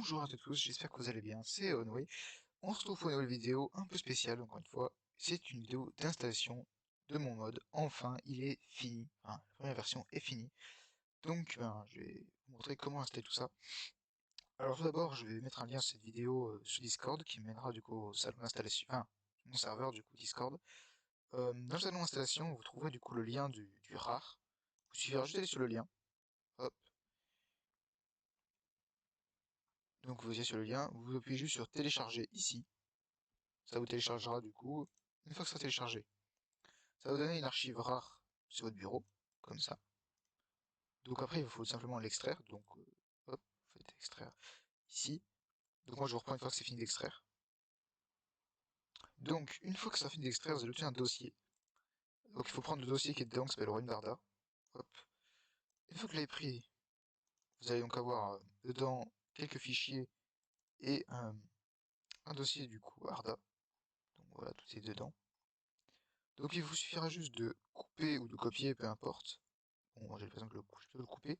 Bonjour à tous, j'espère que vous allez bien, c'est Onway. On se retrouve pour une nouvelle vidéo un peu spéciale, encore une fois. C'est une vidéo d'installation de mon mode. Enfin, il est fini. Enfin, la première version est finie. Donc, je vais vous montrer comment installer tout ça. Alors tout d'abord, je vais mettre un lien sur cette vidéo sur Discord qui me mènera du coup au salon d'installation, enfin, mon serveur du coup Discord. Dans le salon d'installation, vous trouverez du coup le lien du RAR. Il suffira juste d'aller sur le lien. Hop. Donc vous allez sur le lien, vous appuyez juste sur télécharger ici. Ça vous téléchargera du coup. Une fois que ça sera téléchargé, ça va vous donner une archive rare sur votre bureau, comme ça. Donc après, il faut simplement l'extraire. Donc, hop, vous faites extraire ici. Donc moi, je reprends une fois que c'est fini d'extraire. Donc, une fois que ça a fini d'extraire, vous allez obtenir un dossier. Donc il faut prendre le dossier qui est dedans, qui s'appelle WinDarda. Hop. Une fois que vous l'avez pris, vous allez donc avoir dedans quelques fichiers et un dossier du coup Arda. Donc voilà, tout est dedans. Donc il vous suffira juste de couper ou de copier, peu importe. Bon, moi j'ai l'impression que je peux le couper.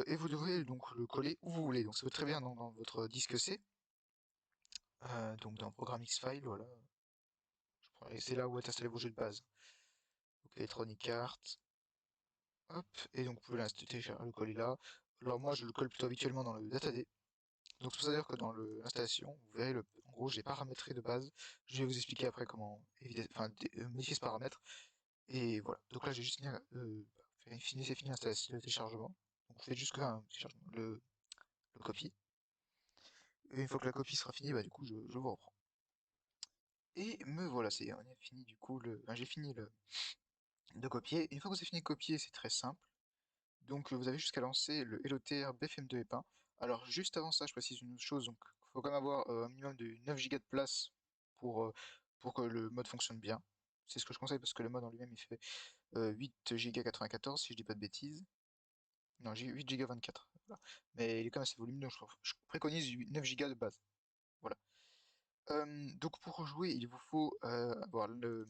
Et vous devrez donc le coller où vous voulez. Donc ça peut être très bien dans votre disque C, donc dans Programme X-File, voilà. C'est là où est installé vos jeux de base. Donc Electronic Arts, hop, et donc vous pouvez l'installer, le coller là. Alors moi je le colle plutôt habituellement dans le DataD. Donc c'est pour ça dire que dans l'installation, vous verrez, en gros j'ai paramétré de base. Je vais vous expliquer après comment modifier ce paramètre. Et voilà. Donc là j'ai juste fini l'installation, le téléchargement. Donc vous faites juste le copie. Et une fois que la copie sera finie, bah du coup je vous reprends. Et me voilà, on a fini du coup j'ai fini de copier. Une fois que vous avez fini de copier, c'est très simple. Donc vous avez jusqu'à lancer le LOTR BFM2 EPIN. Alors juste avant ça, je précise une chose, donc il faut quand même avoir un minimum de 9 Go de place pour, euh, pour que le mode fonctionne bien. C'est ce que je conseille parce que le mode en lui-même il fait 8 Go 94 si je dis pas de bêtises. Non, j'ai 8 Go 24. Voilà. Mais il est quand même assez volumineux, je préconise 9 Go de base. Voilà. Donc pour jouer, il vous faut avoir le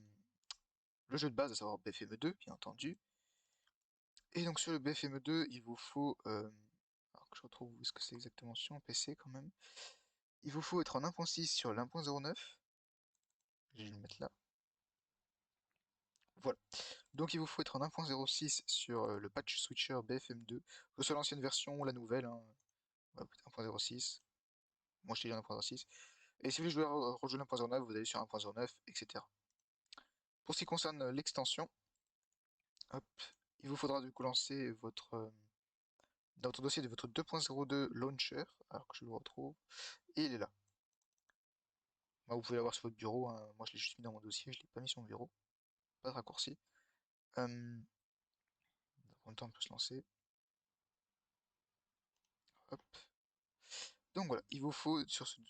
jeu de base, à savoir BFM2, bien entendu. Et donc sur le BFM2, il vous faut, alors que je retrouve où est-ce que c'est exactement sur mon PC quand même, il vous faut être en 1.6 sur l'1.09, je vais le mettre là, voilà. Donc il vous faut être en 1.06 sur le patch switcher BFM2, que ce soit l'ancienne version ou la nouvelle, hein. Voilà, 1.06, moi je t'ai dit 1.06, et si vous voulez rejouer l'1.09, vous allez sur 1.09, etc. Pour ce qui concerne l'extension, hop, il vous faudra du coup lancer dans votre dossier de votre 2.02 launcher, alors que je le retrouve, et il est là. Moi, vous pouvez l'avoir sur votre bureau, hein. Moi je l'ai juste mis dans mon dossier, je l'ai pas mis sur mon bureau, pas de raccourci. Euh, en même temps, on peut se lancer. Hop. Donc voilà, il vous faut sur ce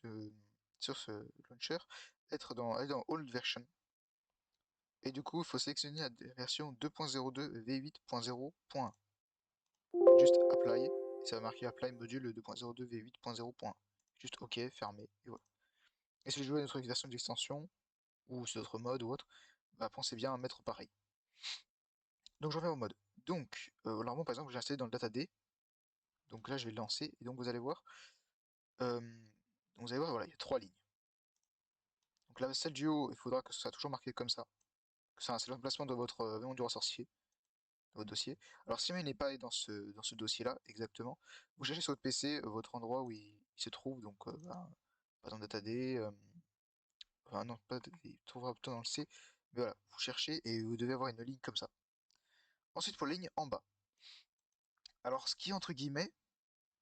launcher aller dans Old Version. Et du coup, il faut sélectionner la version 2.02 v8.0.1. Juste Apply, et ça va marquer Apply module 2.02 v8.0.1. Juste OK, fermé, et voilà. Et si vous jouez à une autre version d'extension, ou sur d'autres modes ou autre, bah, pensez bien à mettre pareil. Donc je reviens au mode. Donc, alors moi par exemple, j'ai installé dans le DataD, donc là je vais le lancer, et donc euh, vous allez voir, voilà, il y a trois lignes. Donc la celle du haut, il faudra que ce soit toujours marqué comme ça, que c'est l'emplacement de votre mémoire du ressorcier, de votre dossier. Alors si jamais il n'est pas dans ce dossier-là, exactement, vous cherchez sur votre PC votre endroit où il se trouve, donc pas dans DataD, enfin non, pas DataD, il trouvera plutôt dans le C, mais voilà, vous cherchez et vous devez avoir une ligne comme ça. Ensuite pour la ligne en bas. Alors ce qui entre guillemets,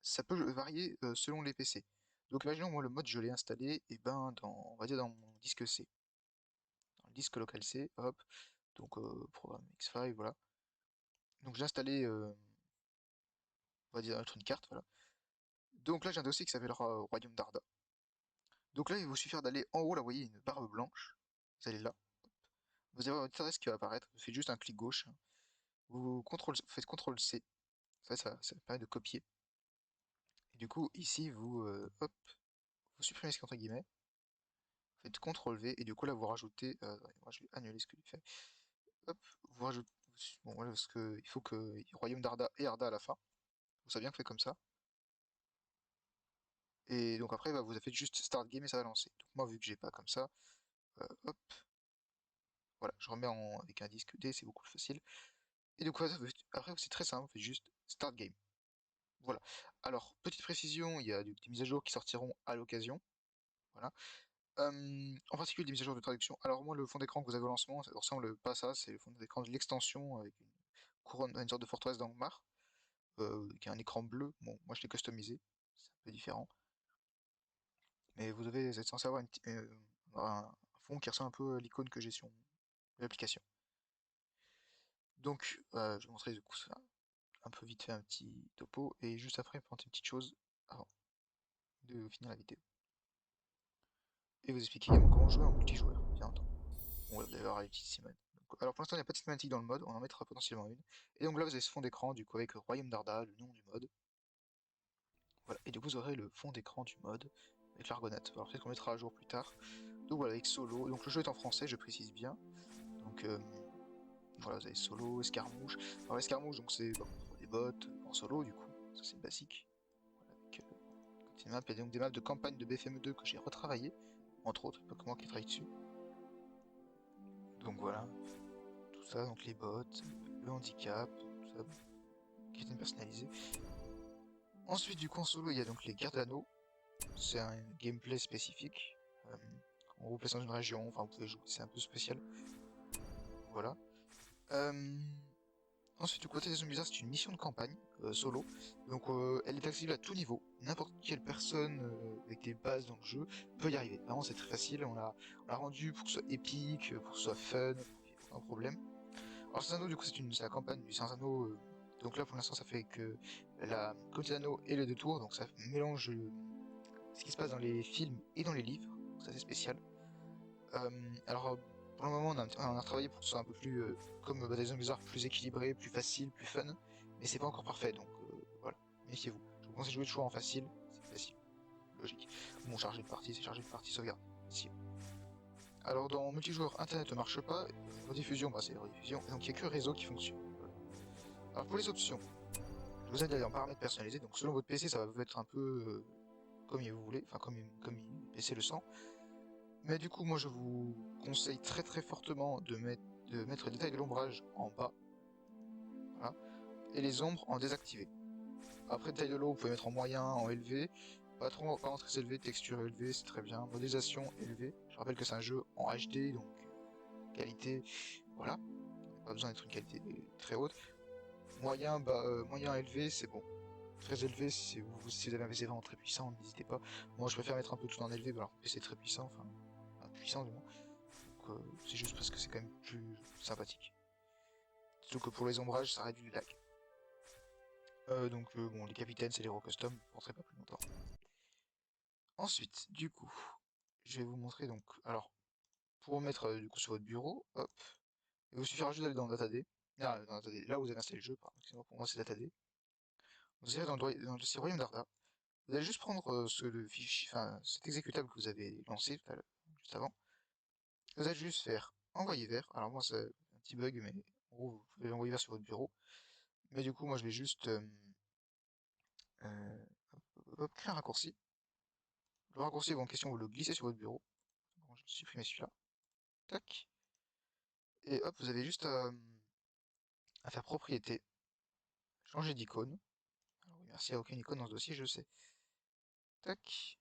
ça peut varier selon les PC. Donc imaginons moi le mode je l'ai installé et ben on va dire dans mon disque C. Dans le disque local C, hop, donc programme X-File, voilà. Donc j'ai installé, on va dire une carte, voilà. Donc là j'ai un dossier qui s'appelle Royaume d'Arda. Donc là il vous suffire d'aller en haut, là vous voyez une barre blanche, vous allez là, vous allez avoir une adresse qui va apparaître, vous faites juste un clic gauche, faites CTRL C, ça permet de copier. Et du coup ici hop, vous supprimez ce qu'entre guillemets, faites CTRL V, et du coup là vous rajoutez, moi je vais annuler ce que j'ai fait, hop, vous rajoutez, bon voilà, parce que il faut que Royaume d'Arda et Arda à la fin, vous savez bien que fait comme ça. Et donc après, bah, vous faites juste Start Game et ça va lancer. Donc moi, vu que j'ai pas comme ça, hop, voilà, je remets avec un disque D, c'est beaucoup plus facile. Et donc voilà, après, c'est très simple, vous faites juste Start Game. Voilà. Alors, petite précision, il y a des mises à jour qui sortiront à l'occasion. Voilà. En particulier des mises à jour de traduction. Alors moi, le fond d'écran que vous avez au lancement, ça ressemble pas à ça, c'est le fond d'écran de l'extension avec une couronne, une sorte de forteresse d'Angmar, qui a un écran bleu. Bon, moi je l'ai customisé, c'est un peu différent. Mais vous êtes censé avoir un fond qui ressemble un peu à l'icône que j'ai sur l'application. Donc, je vais montrer du coup ça, un peu vite fait un petit topo, et juste après, prendre une petite chose avant de finir la vidéo. Et vous expliquer également comment jouer en multijoueur, bien entendu. Bon, là, vous allez voir les petites cinématiques. Alors pour l'instant, il n'y a pas de cinématique dans le mode, on en mettra potentiellement une. Et donc là, vous avez ce fond d'écran, du coup, avec Royaume d'Arda, le nom du mode. Voilà, et du coup, vous aurez le fond d'écran du mode, avec l'Argonaute. Alors peut-être qu'on mettra à jour plus tard. Donc voilà, avec Solo. Donc le jeu est en français, je précise bien. Donc voilà, vous avez Solo, Escarmouche. Alors Escarmouche, donc c'est pour des bots, en solo, du coup. Ça, c'est basique. Voilà, avec des maps, il y a donc des maps de campagne de BFM2 que j'ai retravaillé, entre autres, pas que moi qui travaille dessus. Donc voilà, tout ça, donc les bots, le handicap, tout ça, qui est personnalisé. Ensuite, du coup, en solo, il y a donc les guerres d'anneaux. C'est un gameplay spécifique. On vous place dans une région, enfin vous pouvez jouer, c'est un peu spécial. Voilà. Euh, Ensuite, du côté des zombies, c'est une mission de campagne, solo. Donc elle est accessible à tout niveau. N'importe quelle personne avec des bases dans le jeu peut y arriver. Vraiment, c'est très facile. On l'a rendu pour que ce soit épique, pour que ce soit fun, aucun problème. Alors, Sans Anneaux, du coup, c'est la campagne du Sans Anneaux. Donc là, pour l'instant, ça fait que la Communauté d'Anneaux et les deux tours. Donc ça mélange ce qui se passe dans les films et dans les livres. Donc ça, c'est spécial. Euh, alors, pour le moment, on a travaillé pour que ce soit un peu plus, comme Bataillon Bizarre, plus équilibré, plus facile, plus fun. Mais c'est pas encore parfait, donc voilà. Méfiez-vous. Je vous conseille de jouer de choix en facile. C'est facile. Logique. Bon, charger de partie, c'est charger de partie, sauvegarde. Si. Alors, dans multijoueur, Internet ne marche pas. Rediffusion, bah, c'est rediffusion. Donc, il n'y a que réseau qui fonctionne. Voilà. Alors, pour les options, je vous aide à aller en paramètres personnalisés. Donc, selon votre PC, ça va vous être un peu comme vous voulez, enfin, comme le PC le sent. Mais du coup, moi je vous conseille très très fortement de mettre le détail de l'ombrage en bas, voilà, et les ombres en désactivé. Après, détail de l'eau, vous pouvez mettre en moyen, en élevé, pas en très élevé, texture élevée, c'est très bien. Modélisation élevée. Je rappelle que c'est un jeu en HD, donc qualité, voilà, pas besoin d'être une qualité très haute. Moyen, moyen élevé, c'est bon. Très élevé, si vous avez un PC vraiment très puissant, n'hésitez pas. Moi, je préfère mettre un peu tout en élevé, alors que PC très puissant, enfin, puissant du moins. C'est juste parce que c'est quand même plus sympathique. Surtout que pour les ombrages, ça réduit le lag. Bon, les capitaines, c'est les héros custom, je ne penserai pas plus longtemps. Ensuite, du coup, je vais vous montrer donc. Alors, pour mettre du coup sur votre bureau, hop, il vous suffira juste d'aller dans DataD. Ah, dans DataD, là où vous avez installé le jeu, pardon, pour moi c'est DataD. Vous allez dans le dossier Royaume d'Arda. Vous allez juste prendre le fichier, enfin, cet exécutable que vous avez lancé tout à l'heure, juste avant. Vous allez juste faire envoyer vers. Alors moi c'est un petit bug, mais en gros, vous pouvez l'envoyer vers sur votre bureau. Mais du coup, moi je vais juste euh, créer un raccourci. Le raccourci en question, vous le glissez sur votre bureau. Bon, je vais supprimer celui-là. Tac. Et hop, vous avez juste à faire propriété. Changer d'icône. Alors oui, merci, il n'y a aucune icône dans ce dossier, je sais. Tac.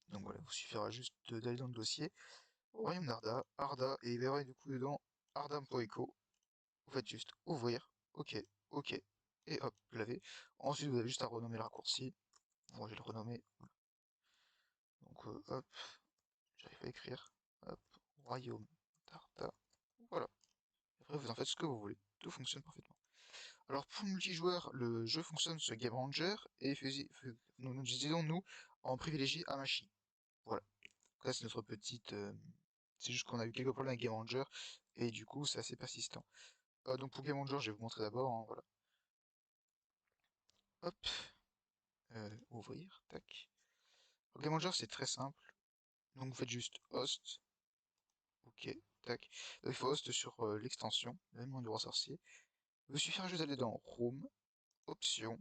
Donc voilà, il vous suffira juste d'aller dans le dossier. Royaume d'Arda, Arda, et il va y avoir du coup dedans Arda.echo. Vous faites juste ouvrir. Ok, ok. Et hop, vous l'avez. Ensuite, vous avez juste à renommer le raccourci. Bon, je vais le renommer. Donc hop, j'arrive à écrire. Hop, Royaume d'Arda. Voilà. Après, vous en faites ce que vous voulez. Tout fonctionne parfaitement. Alors, pour le multijoueur, le jeu fonctionne sur Game Ranger et nous disons nous en privilégié Amashi. Voilà. Donc là, c'est notre petite. C'est juste qu'on a eu quelques problèmes avec Game Ranger et du coup, c'est assez persistant. Donc, pour Game Ranger, je vais vous montrer d'abord. Hein, voilà. Hop, ouvrir. Tac. Pour Game Ranger, c'est très simple. Donc, vous faites juste host. Ok, tac. Donc, il faut host sur l'extension, l'événement du roi sorcier. Il vous suffira juste d'aller dans Room, Options,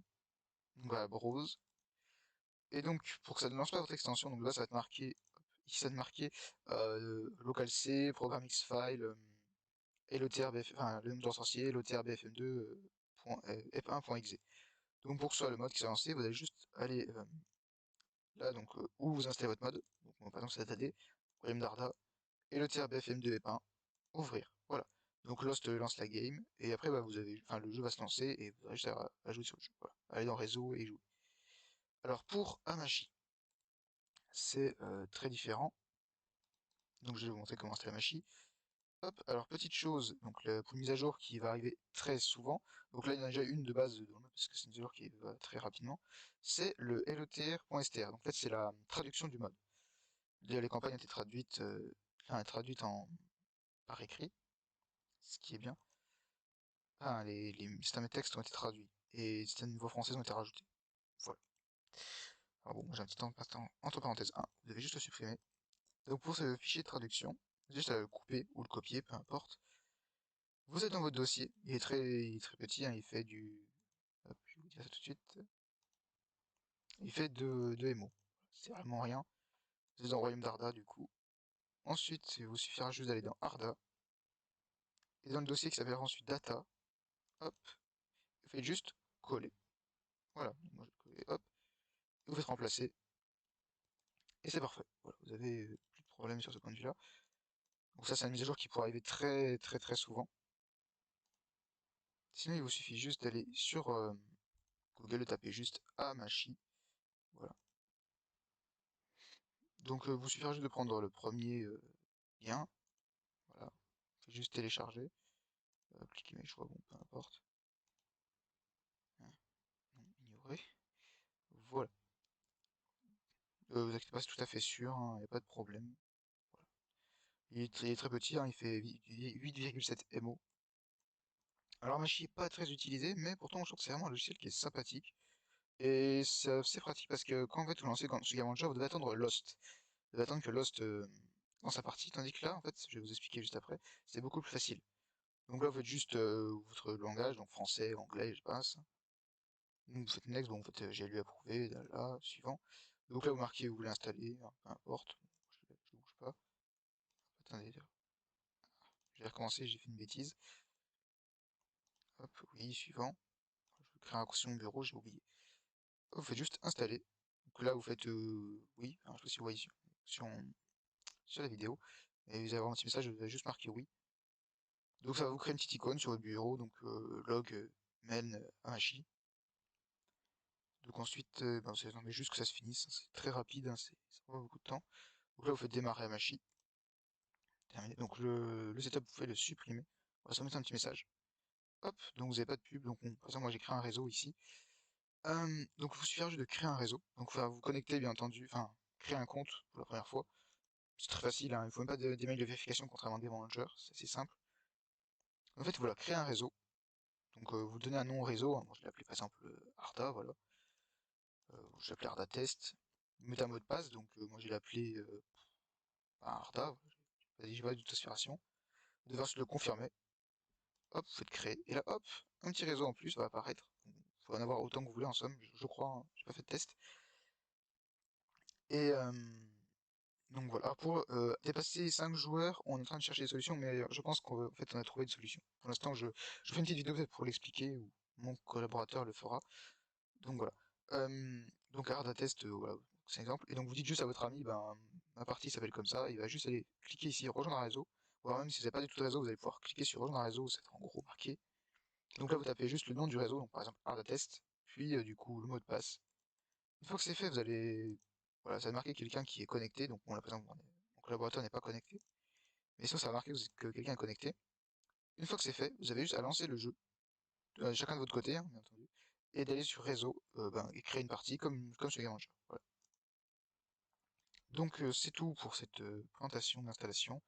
donc voilà, Browse. Et donc, pour que ça ne lance pas votre extension, donc là, ça va être marqué, ici, ça va être marqué local C, programme Xfile, et le TRBF, enfin, le nom sorcier, le TRBFM2, F1.exe. Donc, pour que ce soit le mode qui soit lancé, vous allez juste aller là, donc, où vous installez votre mode. Donc, par exemple, c'est DataD, Royaume Darda, et le TRBFM2 F1, ouvrir. Voilà. Donc, Lost lance la game, et après, bah, vous avez, enfin, le jeu va se lancer, et vous aurez juste à jouer sur le jeu. Voilà. Aller dans réseau et jouer. Alors, pour Amashi, c'est très différent. Donc je vais vous montrer comment installer Amashi. Hop, alors petite chose, donc pour une mise à jour qui va arriver très souvent, donc là il y en a déjà une de base dans le mode, parce que c'est une mise à jour qui va très rapidement, c'est le letr.str. Donc en fait c'est la traduction du mode. Les campagnes ont été traduites, traduites par écrit, ce qui est bien. Enfin, certains textes ont été traduits, et certaines voix françaises ont été rajoutées. Voilà. Alors bon, j'ai un petit entre parenthèses 1, vous devez juste le supprimer. Donc pour ce fichier de traduction, juste à le couper ou le copier, peu importe. Vous êtes dans votre dossier, il est très petit, hein, il fait du... Hop, je vais vous dire ça tout de suite. Il fait 2 MO. C'est vraiment rien. Vous êtes dans Royaume d'Arda du coup. Ensuite, il vous suffira juste d'aller dans Arda. Et dans le dossier qui s'appelle ensuite Data, hop, vous faites juste coller. Voilà, moi je vais coller, hop, et vous faites remplacer. Et c'est parfait. Voilà, vous avez plus de problème sur ce point de vue-là. Donc ça c'est une mise à jour qui pourrait arriver très souvent. Sinon il vous suffit juste d'aller sur Google, de taper juste Amashi. Voilà. Donc vous suffira juste de prendre le premier lien. Voilà. Faut juste télécharger. Appliquer mes choix, bon, peu importe. Hein, non, ignorer. Voilà. Vous inquiétez pas, c'est tout à fait sûr, il n'y a pas de problème. Voilà. Il est très petit, hein, il fait 8,7 MO. Alors Machi n'est pas très utilisé, mais pourtant je trouve que c'est vraiment un logiciel qui est sympathique. Et c'est pratique parce que quand en fait vous lancez ce Gamenger, vous devez attendre Lost. Vous devez attendre que Lost dans sa partie, tandis que là, en fait, je vais vous expliquer juste après, c'est beaucoup plus facile. Donc là, vous faites juste votre langage, donc français, anglais, je passe. Donc vous faites next, bon, vous faites j'ai lu approuvé, là, suivant. Donc là, vous marquez où vous voulez installer, hein, peu importe. Je bouge pas. Attendez, je vais recommencer, j'ai fait une bêtise. Hop, oui, suivant. Je crée un raccourci mon bureau, j'ai oublié. Vous faites juste installer. Donc là, vous faites oui. Alors, je sais pas si vous voyez sur, sur la vidéo. Et vous allez avoir un petit message, vous allez juste marquer oui. Donc ça va vous créer une petite icône sur votre bureau, donc log main Amashi. Donc ensuite, ben, vous attendez juste que ça se finisse, hein, c'est très rapide, hein, ça prend pas beaucoup de temps. Donc là, vous faites démarrer Amashi. Terminé. Donc le setup, vous pouvez le supprimer. On va se mettre un petit message. Hop, donc vous n'avez pas de pub. Donc par exemple, moi j'ai créé un réseau ici. Donc il vous suffira juste de créer un réseau. Donc il va vous connecter bien entendu, enfin créer un compte pour la première fois. C'est très facile, hein, il ne faut même pas d'email de vérification contrairement à des managers, c'est assez simple. En fait, voilà, créer un réseau. Donc vous donnez un nom au réseau, hein. Moi je l'ai appelé par exemple Arda, voilà. Je l'ai appelé Arda Test. Vous mettez un mot de passe, donc moi j'ai appelé Arda, j'ai pas du tout d'inspiration. Vous devez ensuite le confirmer. Hop, vous faites créer. Et là, hop, un petit réseau en plus va apparaître. Il faut en avoir autant que vous voulez en somme, je crois, hein, j'ai pas fait de test. Et donc voilà, pour dépasser 5 joueurs, on est en train de chercher des solutions, mais je pense qu'en fait on a trouvé une solution. Pour l'instant, je fais une petite vidéo peut-être pour l'expliquer, ou mon collaborateur le fera. Donc voilà. Donc Arda Test, voilà, c'est un exemple. Et donc vous dites juste à votre ami, ben ma partie s'appelle comme ça, il va juste aller cliquer ici, rejoindre un réseau. Ou alors même si vous n'avez pas du tout de réseau, vous allez pouvoir cliquer sur rejoindre un réseau, c'est en gros marqué. Donc là vous tapez juste le nom du réseau, donc par exemple Arda Test, puis du coup le mot de passe. Une fois que c'est fait, vous allez. Voilà, ça va marquer quelqu'un qui est connecté, donc bon là par exemple mon collaborateur n'est pas connecté. Mais sinon ça va marquer que quelqu'un est connecté. Une fois que c'est fait, vous avez juste à lancer le jeu, chacun de votre côté, hein, bien entendu, et d'aller sur réseau et créer une partie comme sur Game Ranger. Voilà. Donc c'est tout pour cette présentation d'installation.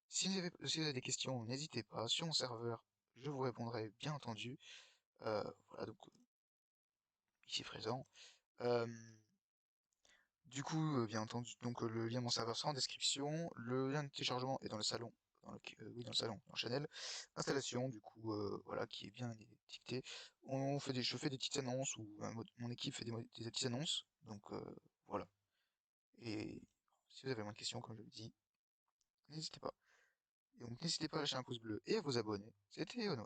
Si vous avez des questions, n'hésitez pas. Sur mon serveur, je vous répondrai bien entendu. Voilà, donc ici présent. Euh, du coup, bien entendu, donc le lien de mon serveur sera en description. Le lien de téléchargement est dans le salon oui, dans le salon, dans Chanel. Installation, du coup, voilà, qui est bien étiquetée. Je fais des petites annonces, ou mon équipe fait des petites annonces, donc voilà. Et si vous avez moins de questions, comme je le dis, n'hésitez pas. Et donc n'hésitez pas à lâcher un pouce bleu et à vous abonner. C'était Honoré.